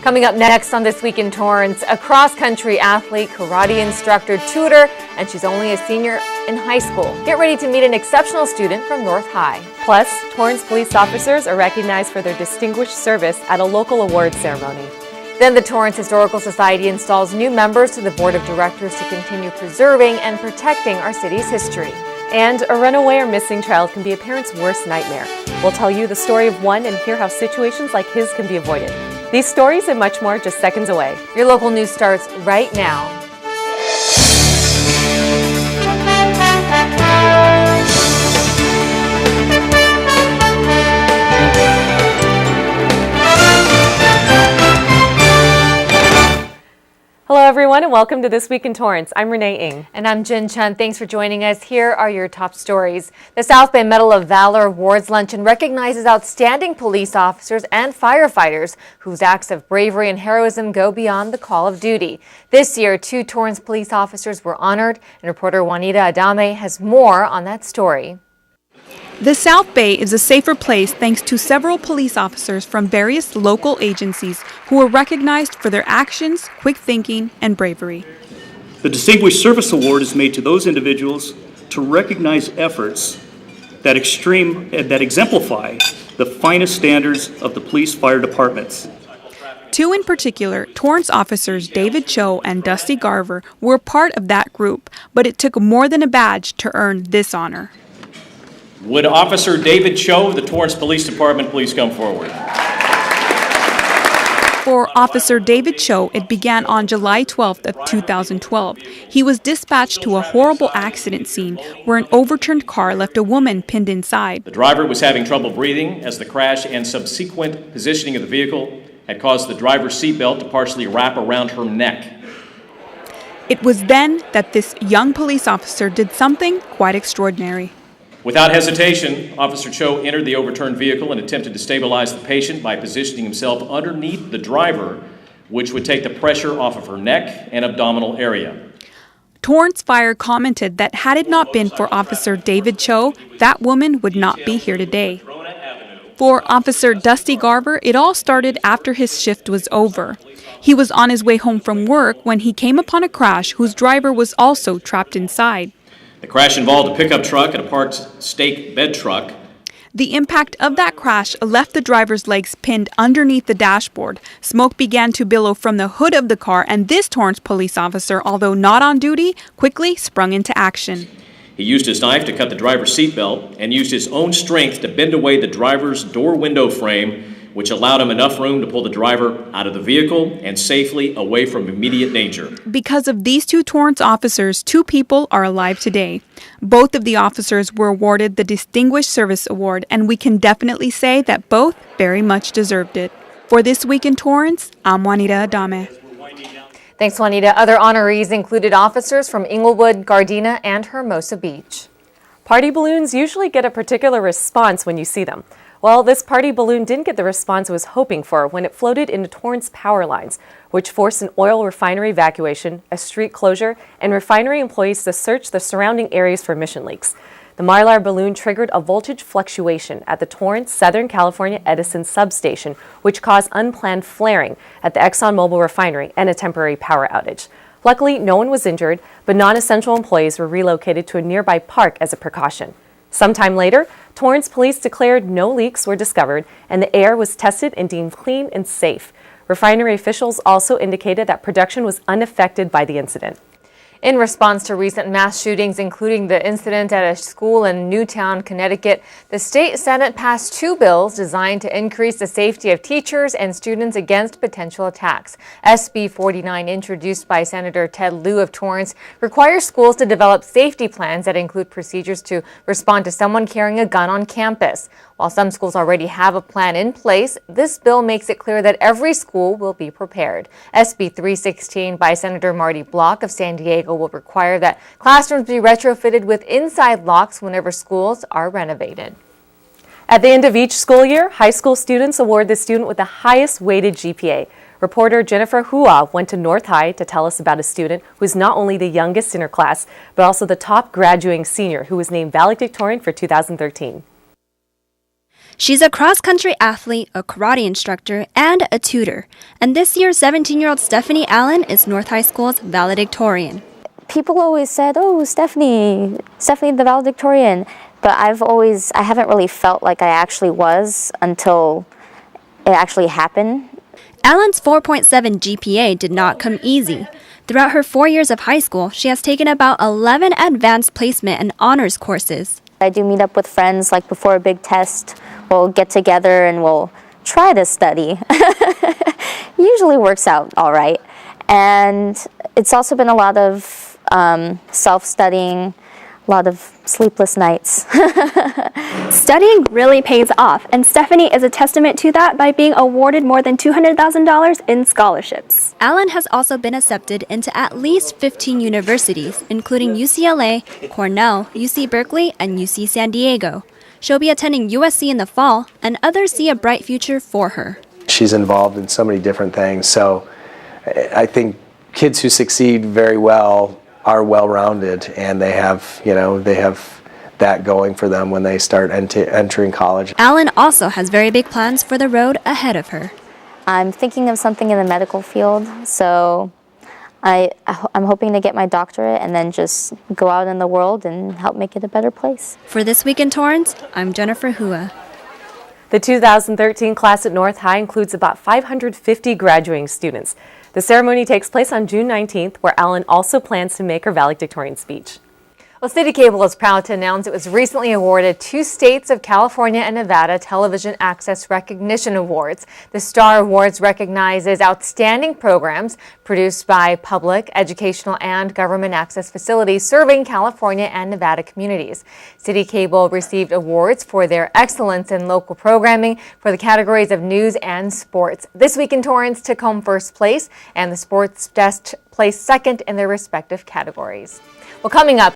Coming up next on This Week in Torrance, a cross-country athlete, karate instructor, tutor, and she's only a senior in high school. Get ready to meet an exceptional student from North High. Plus, Torrance police officers are recognized for their distinguished service at a local awards ceremony. Then the Torrance Historical Society installs new members to the board of directors to continue preserving and protecting our city's history. And a runaway or missing child can be a parent's worst nightmare. We'll tell you the story of one and hear how situations like his can be avoided. These stories and much more just seconds away. Your local news starts right now. Hello everyone and welcome to This Week in Torrance. I'm Renee Ng. And I'm Jin Chun. Thanks for joining us. Here are your top stories. The South Bay Medal of Valor Awards Luncheon recognizes outstanding police officers and firefighters whose acts of bravery and heroism go beyond the call of duty. This year, 2 Torrance police officers were honored, and reporter Juanita Adame has more on that story. The South Bay is a safer place thanks to several police officers from various local agencies who were recognized for their actions, quick thinking, and bravery. The Distinguished Service Award is made to those individuals to recognize efforts that exemplify the finest standards of the police fire departments. 2 in particular, Torrance officers David Cho and Dusty Garver, were part of that group, but it took more than a badge to earn this honor. Would Officer David Cho of the Torrance Police Department please come forward? For Officer David Cho, it began on July 12th of 2012. He was dispatched to a horrible accident scene where an overturned car left a woman pinned inside. The driver was having trouble breathing as the crash and subsequent positioning of the vehicle had caused the driver's seatbelt to partially wrap around her neck. It was then that this young police officer did something quite extraordinary. Without hesitation, Officer Cho entered the overturned vehicle and attempted to stabilize the patient by positioning himself underneath the driver, which would take the pressure off of her neck and abdominal area. Torrance Fire commented that had it not been for Officer David Cho, that woman would not be here today. For Officer Dusty Garver, it all started after his shift was over. He was on his way home from work when he came upon a crash whose driver was also trapped inside. The crash involved a pickup truck and a parked stake bed truck. The impact of that crash left the driver's legs pinned underneath the dashboard. Smoke began to billow from the hood of the car, and this Torrance police officer, although not on duty, quickly sprung into action. He used his knife to cut the driver's seatbelt and used his own strength to bend away the driver's door window frame, which allowed him enough room to pull the driver out of the vehicle and safely away from immediate danger. Because of these 2 Torrance officers, 2 people are alive today. Both of the officers were awarded the Distinguished Service Award, and we can definitely say that both very much deserved it. For This Week in Torrance, I'm Juanita Adame. Thanks, Juanita. Other honorees included officers from Inglewood, Gardena, and Hermosa Beach. Party balloons usually get a particular response when you see them. Well, this party balloon didn't get the response it was hoping for when it floated into Torrance power lines, which forced an oil refinery evacuation, a street closure, and refinery employees to search the surrounding areas for emission leaks. The Mylar balloon triggered a voltage fluctuation at the Torrance, Southern California Edison substation, which caused unplanned flaring at the ExxonMobil refinery and a temporary power outage. Luckily, no one was injured, but non-essential employees were relocated to a nearby park as a precaution. Sometime later, Torrance police declared no leaks were discovered and the air was tested and deemed clean and safe. Refinery officials also indicated that production was unaffected by the incident. In response to recent mass shootings, including the incident at a school in Newtown, Connecticut, the state Senate passed 2 bills designed to increase the safety of teachers and students against potential attacks. SB 49, introduced by Senator Ted Lieu of Torrance, requires schools to develop safety plans that include procedures to respond to someone carrying a gun on campus. While some schools already have a plan in place, this bill makes it clear that every school will be prepared. SB 316 by Senator Marty Block of San Diego will require that classrooms be retrofitted with inside locks whenever schools are renovated. At the end of each school year, high school students award the student with the highest weighted GPA. Reporter Jennifer Hua went to North High to tell us about a student who is not only the youngest in her class, but also the top graduating senior who was named valedictorian for 2013. She's a cross-country athlete, a karate instructor, and a tutor. And this year, 17-year-old Stephanie Allen is North High School's valedictorian. People always said, oh, Stephanie the valedictorian. But I haven't really felt like I actually was until it actually happened. Allen's 4.7 GPA did not come easy. Throughout her 4 years of high school, she has taken about 11 advanced placement and honors courses. I do meet up with friends, like before a big test. We'll get together and we'll try to study. Usually works out all right. And it's also been a lot of self-studying, a lot of sleepless nights. Studying really pays off, and Stephanie is a testament to that by being awarded more than $200,000 in scholarships. Allen has also been accepted into at least 15 universities, including UCLA, Cornell, UC Berkeley, and UC San Diego. She'll be attending USC in the fall, and others see a bright future for her. She's involved in so many different things, so I think kids who succeed very well are well-rounded, and they have that going for them when they start entering college. Allen also has very big plans for the road ahead of her. I'm thinking of something in the medical field, so I'm hoping to get my doctorate and then just go out in the world and help make it a better place. For This Week in Torrance, I'm Jennifer Hua. The 2013 class at North High includes about 550 graduating students. The ceremony takes place on June 19th, where Allen also plans to make her valedictorian speech. Well, CitiCABLE is proud to announce it was recently awarded 2 states of California and Nevada Television Access Recognition Awards. The STAR Awards recognizes outstanding programs produced by public, educational, and government access facilities serving California and Nevada communities. CitiCABLE received awards for their excellence in local programming for the categories of news and sports. This Week in Torrance took home first place, and the sports desk placed second in their respective categories. Well, coming up,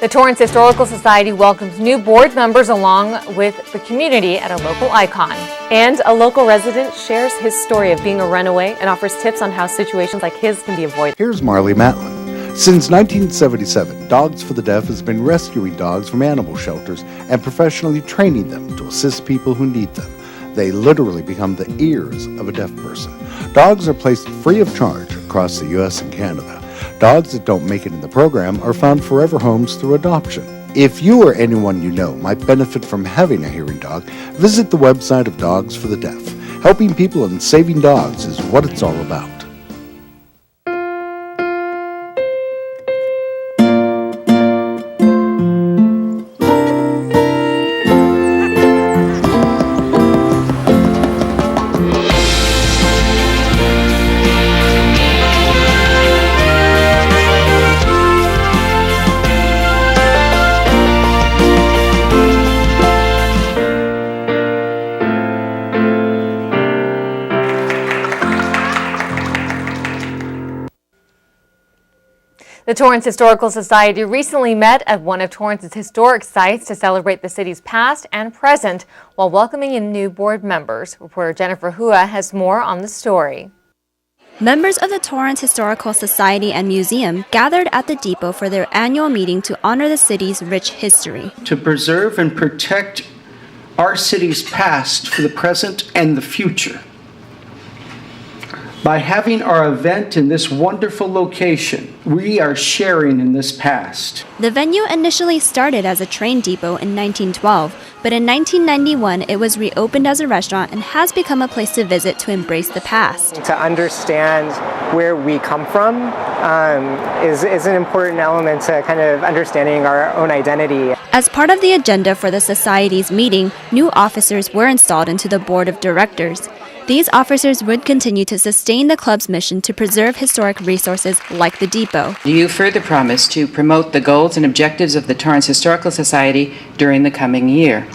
the Torrance Historical Society welcomes new board members along with the community at a local icon. And a local resident shares his story of being a runaway and offers tips on how situations like his can be avoided. Here's Marley Matlin. Since 1977, Dogs for the Deaf has been rescuing dogs from animal shelters and professionally training them to assist people who need them. They literally become the ears of a deaf person. Dogs are placed free of charge across the U.S. and Canada. Dogs that don't make it in the program are found forever homes through adoption. If you or anyone you know might benefit from having a hearing dog, visit the website of Dogs for the Deaf. Helping people and saving dogs is what it's all about. The Torrance Historical Society recently met at one of Torrance's historic sites to celebrate the city's past and present while welcoming in new board members. Reporter Jennifer Hua has more on the story. Members of the Torrance Historical Society and Museum gathered at the depot for their annual meeting to honor the city's rich history. To preserve and protect our city's past for the present and the future. By having our event in this wonderful location, we are sharing in this past. The venue initially started as a train depot in 1912, but in 1991 it was reopened as a restaurant and has become a place to visit to embrace the past. To understand where we come from is an important element to kind of understanding our own identity. As part of the agenda for the Society's meeting, new officers were installed into the board of directors. These officers would continue to sustain the club's mission to preserve historic resources like the depot. Do you further promise to promote the goals and objectives of the Torrance Historical Society during the coming year?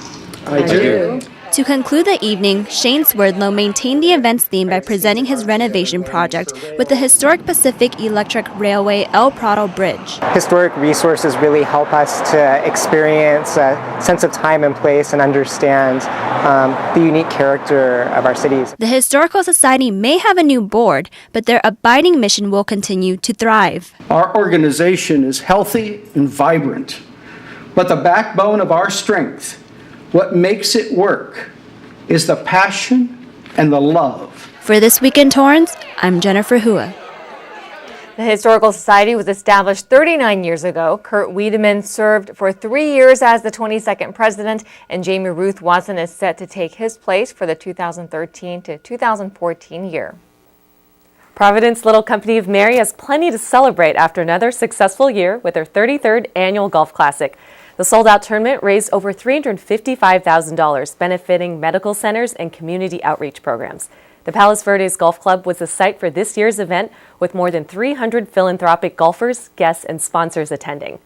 I do. To conclude the evening, Shane Swerdlow maintained the event's theme by presenting his renovation project with the historic Pacific Electric Railway El Prado Bridge. Historic resources really help us to experience a sense of time and place and understand the unique character of our cities. The Historical Society may have a new board, but their abiding mission will continue to thrive. Our organization is healthy and vibrant, but the backbone of our strength What makes it work is the passion and the love. For This Week in Torrance, I'm Jennifer Hua. The Historical Society was established 39 years ago. Kurt Wiedemann served for 3 years as the 22nd president, and Jamie Ruth Watson is set to take his place for the 2013 to 2014 year. Providence Little Company of Mary has plenty to celebrate after another successful year with their 33rd annual Golf Classic. The sold-out tournament raised over $355,000, benefiting medical centers and community outreach programs. The Palos Verdes Golf Club was the site for this year's event, with more than 300 philanthropic golfers, guests, and sponsors attending.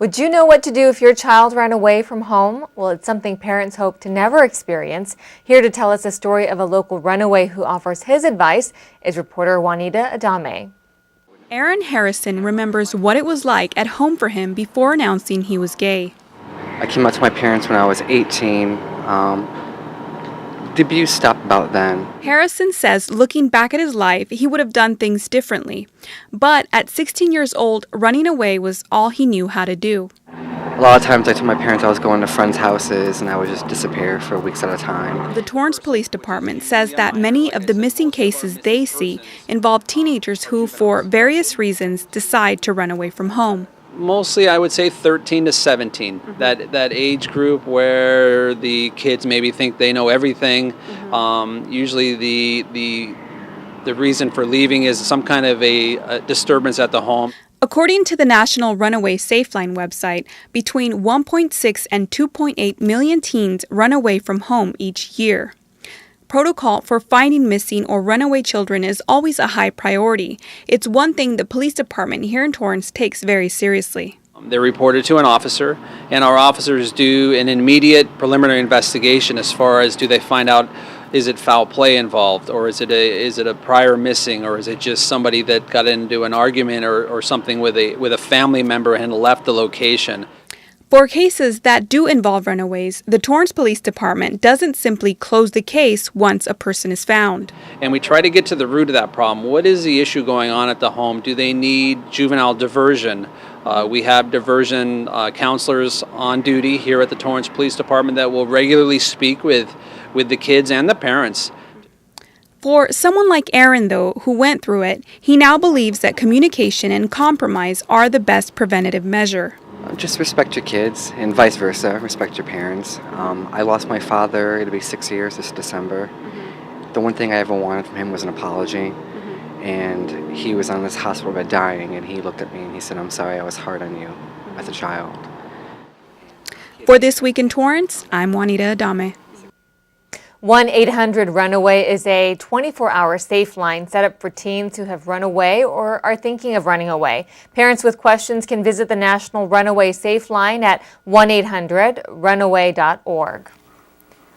Would you know what to do if your child ran away from home? Well, it's something parents hope to never experience. Here to tell us the story of a local runaway who offers his advice is reporter Juanita Adame. Aaron Harrison remembers what it was like at home for him before announcing he was gay. I came out to my parents when I was 18. The abuse stopped about then. Harrison says looking back at his life, he would have done things differently. But at 16 years old, running away was all he knew how to do. A lot of times I told my parents I was going to friends' houses and I would just disappear for weeks at a time. The Torrance Police Department says that many of the missing cases they see involve teenagers who, for various reasons, decide to run away from home. Mostly, I would say 13 to 17, that age group where the kids maybe think they know everything. Usually the reason for leaving is some kind of a disturbance at the home. According to the National Runaway Safeline website, between 1.6 and 2.8 million teens run away from home each year. Protocol for finding missing or runaway children is always a high priority. It's one thing the police department here in Torrance takes very seriously. They're reported to an officer, and our officers do an immediate preliminary investigation as far as do they find out, is it foul play involved, or is it a prior missing, or is it just somebody that got into an argument or something with a family member and left the location. For cases that do involve runaways, the Torrance Police Department doesn't simply close the case once a person is found. And we try to get to the root of that problem. What is the issue going on at the home? Do they need juvenile diversion? We have diversion counselors on duty here at the Torrance Police Department that will regularly speak with the kids and the parents. For someone like Aaron, though, who went through it, he now believes that communication and compromise are the best preventative measure. Just respect your kids and vice versa, respect your parents. I lost my father, it'll be 6 years this December. The one thing I ever wanted from him was an apology. And he was on this hospital bed dying, and he looked at me and he said, "I'm sorry, I was hard on you as a child." For This Week in Torrance, I'm Juanita Adame. 1-800-RUNAWAY is a 24-hour safe line set up for teens who have run away or are thinking of running away. Parents with questions can visit the National Runaway Safe Line at 1-800-RUNAWAY.org.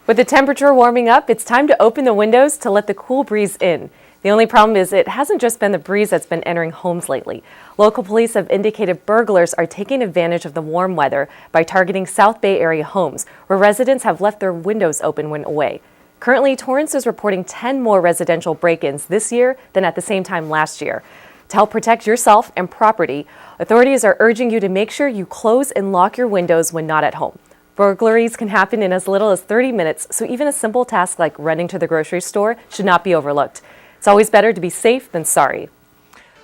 With the temperature warming up, it's time to open the windows to let the cool breeze in. The only problem is it hasn't just been the breeze that's been entering homes lately. Local police have indicated burglars are taking advantage of the warm weather by targeting South Bay area homes, where residents have left their windows open when away. Currently, Torrance is reporting 10 more residential break-ins this year than at the same time last year. To help protect yourself and property, authorities are urging you to make sure you close and lock your windows when not at home. Burglaries can happen in as little as 30 minutes, so even a simple task like running to the grocery store should not be overlooked. It's always better to be safe than sorry.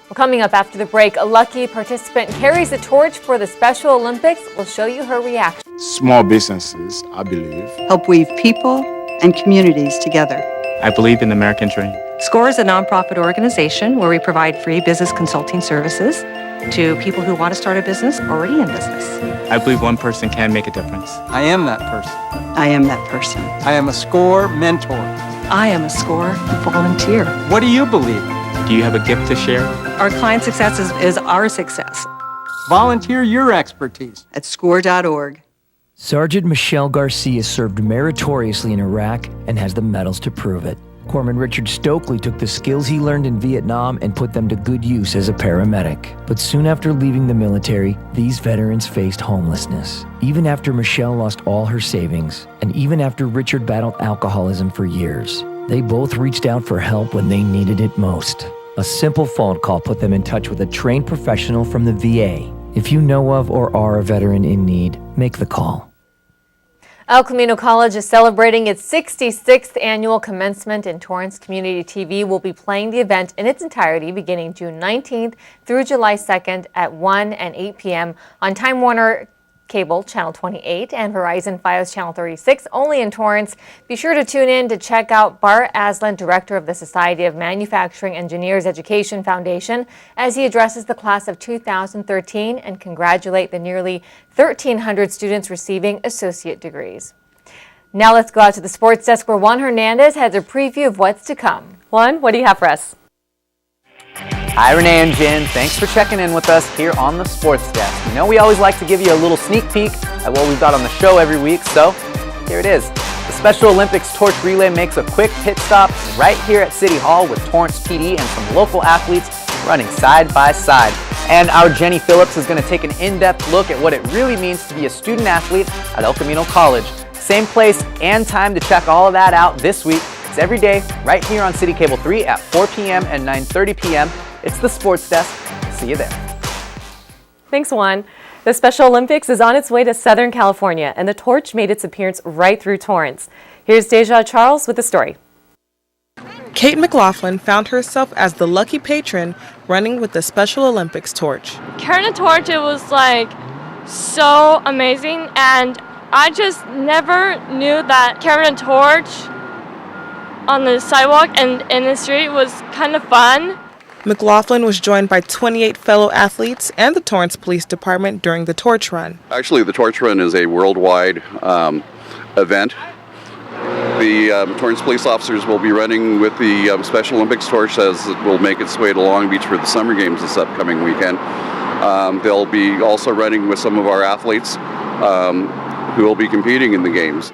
Well, coming up after the break, a lucky participant carries the torch for the Special Olympics. We'll show you her reaction. Small businesses, I believe, help weave people and communities together. I believe in the American dream. SCORE is a nonprofit organization where we provide free business consulting services to people who want to start a business already in business. I believe one person can make a difference. I am that person. I am that person. I am a SCORE mentor. I am a SCORE volunteer. What do you believe? Do you have a gift to share? Our client success is our success. Volunteer your expertise at SCORE.org. Sergeant Michelle Garcia served meritoriously in Iraq and has the medals to prove it. Corpsman Richard Stokely took the skills he learned in Vietnam and put them to good use as a paramedic. But soon after leaving the military, these veterans faced homelessness. Even after Michelle lost all her savings, and even after Richard battled alcoholism for years, they both reached out for help when they needed it most. A simple phone call put them in touch with a trained professional from the VA. If you know of or are a veteran in need, make the call. El Camino College is celebrating its 66th annual commencement, and Torrance Community TV will be playing the event in its entirety beginning June 19th through July 2nd at 1 and 8 p.m. on Time Warner Cable Channel 28 and Verizon Fios Channel 36, only in Torrance. Be sure to tune in to check out Bart Aslan, director of the Society of Manufacturing Engineers Education Foundation, as he addresses the class of 2013 and congratulate the nearly 1,300 students receiving associate degrees. Now let's go out to the sports desk where Juan Hernandez has a preview of what's to come. Juan, what do you have for us? Hi, Renee and Jen. Thanks for checking in with us here on the Sports Desk. You know we always like to give you a little sneak peek at what we've got on the show every week, so here it is. The Special Olympics Torch Relay makes a quick pit stop right here at City Hall with Torrance PD and some local athletes running side by side. And our Jenny Phillips is going to take an in-depth look at what it really means to be a student athlete at El Camino College. Same place and time to check all of that out this week. It's every day right here on CitiCABLE 3 at 4 p.m. and 9:30 p.m. It's the Sports Desk. See you there. Thanks, Juan. The Special Olympics is on its way to Southern California, and the torch made its appearance right through Torrance. Here's Deja Charles with the story. Kate McLaughlin found herself as the lucky patron running with the Special Olympics torch. Carrying the torch, it was like so amazing, and I just never knew that carrying a torch on the sidewalk and in the street was kind of fun. McLaughlin was joined by 28 fellow athletes and the Torrance Police Department during the torch run. Actually, the torch run is a worldwide event. The Torrance police officers will be running with the Special Olympics torch as it will make its way to Long Beach for the Summer Games this upcoming weekend. They'll be also running with some of our athletes who will be competing in the games.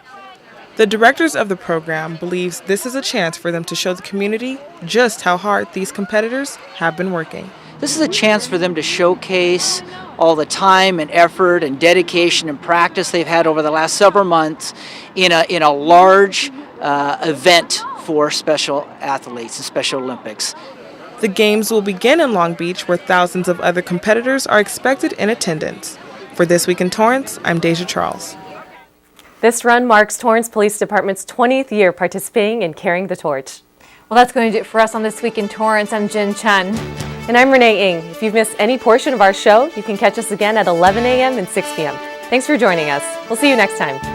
The directors of the program believes this is a chance for them to show the community just how hard these competitors have been working. This is a chance for them to showcase all the time and effort and dedication and practice they've had over the last several months in a large event for special athletes and Special Olympics. The games will begin in Long Beach, where thousands of other competitors are expected in attendance. For This Week in Torrance, I'm Deja Charles. This run marks Torrance Police Department's 20th year participating in carrying the torch. Well, that's going to do it for us on This Week in Torrance. I'm Jen Chen. And I'm Renee Ng. If you've missed any portion of our show, you can catch us again at 11 a.m. and 6 p.m. Thanks for joining us. We'll see you next time.